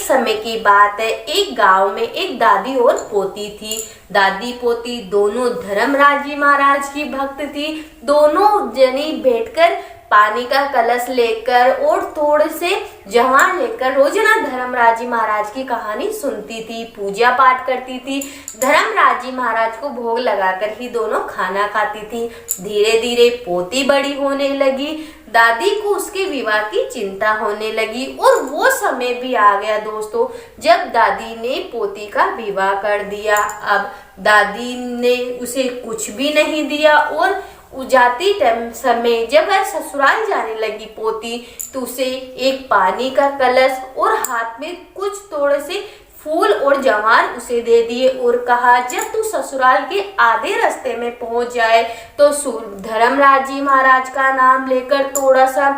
समय की बात है, एक गांव में एक दादी और पोती थी। दादी पोती दोनों धर्मराज जी महाराज की भक्त थी। दोनों जनी बैठकर पानी का कलश लेकर और थोड़े से जवान लेकर रोजाना धर्मराज जी महाराज की कहानी सुनती थी, पूजा पाठ करती थी। धर्मराज जी महाराज को भोग लगाकर ही दोनों खाना खाती थी। धीरे धीरे पोती बड़ी होने लगी। दादी को उसके विवाह की चिंता होने लगी और वो समय भी आ गया दोस्तों, जब दादी ने पोती का विवाह कर दिया। अब दादी ने उसे कुछ भी नहीं दिया और जाती समय जब वह ससुराल जाने लगी पोती, तो उसे एक पानी का कलश और हाथ में कुछ थोड़े से फूल और जवान उसे दे दिए और कहा, जब तू ससुराल के आधे रास्ते में पहुंच जाए तो धर्मराज जी महाराज का नाम लेकर थोड़ा सा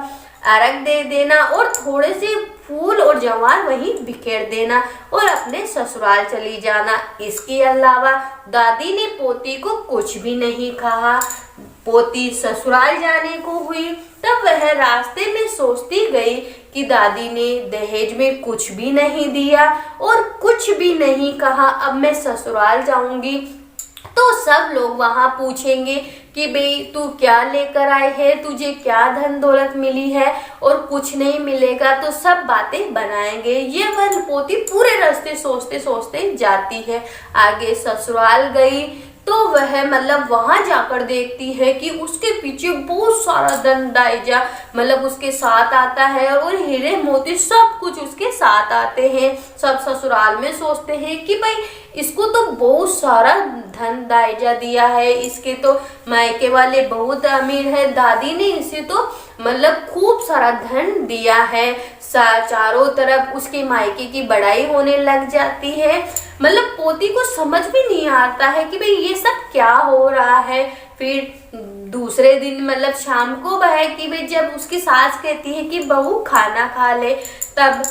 अर्घ दे देना और थोड़े से फूल और जवान वहीं बिखेर देना और अपने ससुराल चली जाना। इसके अलावा दादी ने पोती को कुछ भी नहीं कहा। पोती ससुराल जाने को हुई, तब वह रास्ते में सोचती गई कि दादी ने दहेज में कुछ भी नहीं दिया और कुछ भी नहीं कहा। अब मैं ससुराल जाऊंगी तो सब लोग वहां पूछेंगे कि भाई तू क्या लेकर आए है, तुझे क्या धन दौलत मिली है, और कुछ नहीं मिलेगा तो सब बातें बनाएंगे। ये वह पोती पूरे रास्ते सोचते सोचते जाती है। आगे ससुराल गई तो वह वहां जाकर देखती है कि उसके पीछे बहुत सारा धन दायजा उसके साथ आता है और हीरे मोती सब कुछ उसके साथ आते हैं। सब ससुराल में सोचते हैं कि भाई इसको तो बहुत सारा धन दायजा दिया है, इसके तो मायके वाले बहुत अमीर है, दादी ने इसे तो खूब सारा धन दिया है। चारों तरफ उसके मायके की बड़ाई होने लग जाती है। पोती को समझ भी नहीं आता है कि भाई ये सब क्या हो रहा है। फिर दूसरे दिन शाम को वह कि भाई जब उसकी सास कहती है कि बहू खाना खा ले, तब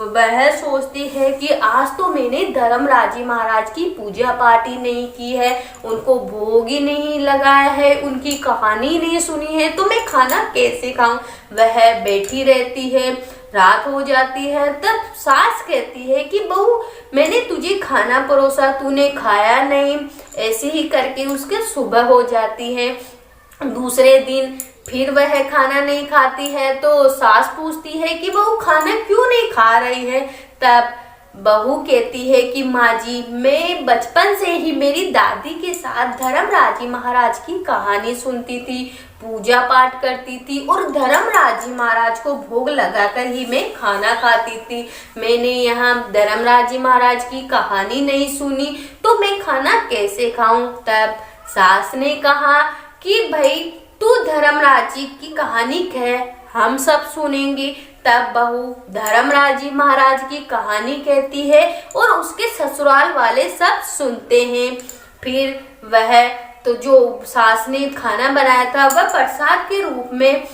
वह सोचती है कि आज तो मैंने धर्मराज जी महाराज की पूजा पाठ ही नहीं की है, उनको भोग ही नहीं लगाया है, उनकी कहानी नहीं सुनी है, तो मैं खाना कैसे खाऊं। वह बैठी रहती है। रात हो जाती है, तब सास कहती है कि बहू मैंने तुझे खाना परोसा, तूने खाया नहीं। ऐसे ही करके उसके सुबह हो जाती है। दूसरे दिन फिर वह खाना नहीं खाती है तो सास पूछती है कि बहू खाना क्यों नहीं खा रही है। तब बहू कहती है कि माँ जी, मैं बचपन से ही मेरी दादी के साथ धर्मराज जी महाराज की कहानी सुनती थी, पूजा पाठ करती थी और धर्मराज जी महाराज को भोग लगाकर ही मैं खाना खाती थी। मैंने यहाँ धर्मराज जी महाराज की कहानी नहीं सुनी तो मैं खाना कैसे खाऊं। तब सास ने कहा कि भाई तू धर्मराज जी की कहानी कह, हम सब सुनेंगे। तब बहू धर्मराज जी महाराज की कहानी कहती है और उसके ससुराल वाले सब सुनते हैं। फिर वह तो जो सास ने खाना बनाया था वह प्रसाद के रूप में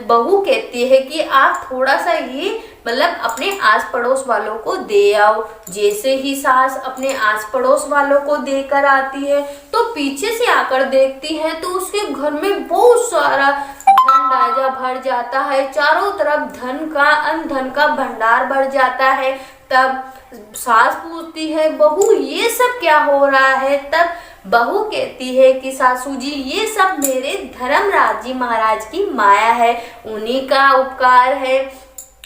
बहू कहती है कि आप थोड़ा सा ये अपने आस पड़ोस वालों को दे आओ। जैसे ही सास अपने आस पड़ोस वालों को देकर आती है तो पीछे से आकर देखती है तो उसके घर में बहुत सारा धन राजा भर जाता है। चारों तरफ धन का भंडार भर जाता है। तब सास पूछती है, बहू ये सब क्या हो रहा है। तब बहू कहती है कि सासू जी ये सब मेरे धर्मराज जी महाराज की माया है, उन्हीं का उपकार है,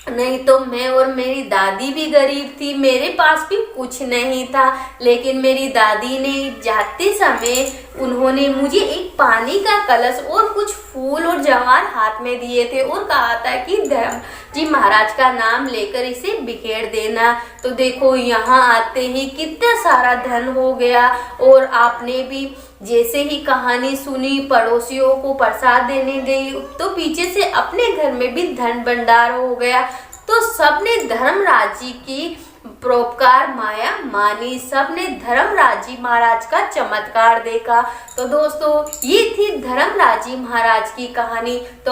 नहीं तो मैं और मेरी दादी भी गरीब थी, मेरे पास भी कुछ नहीं था, लेकिन मेरी दादी ने जाते समय उन्होंने मुझे एक पानी का कलश और कुछ फूल और जवान हाथ में दिए थे और कहा था कि धर्म जी महाराज का नाम लेकर इसे बिखेर देना। तो देखो यहाँ आते ही कितना सारा धन हो गया और आपने भी जैसे ही कहानी सुनी पड़ोसियों को प्रसाद देने गई तो पीछे से अपने घर में भी धन भंडार हो गया। तो सबने धर्मराज जी की परोपकार माया मानी, सबने धर्मराज जी महाराज का चमत्कार देखा। तो दोस्तों ये थी धर्मराज जी महाराज की कहानी। तो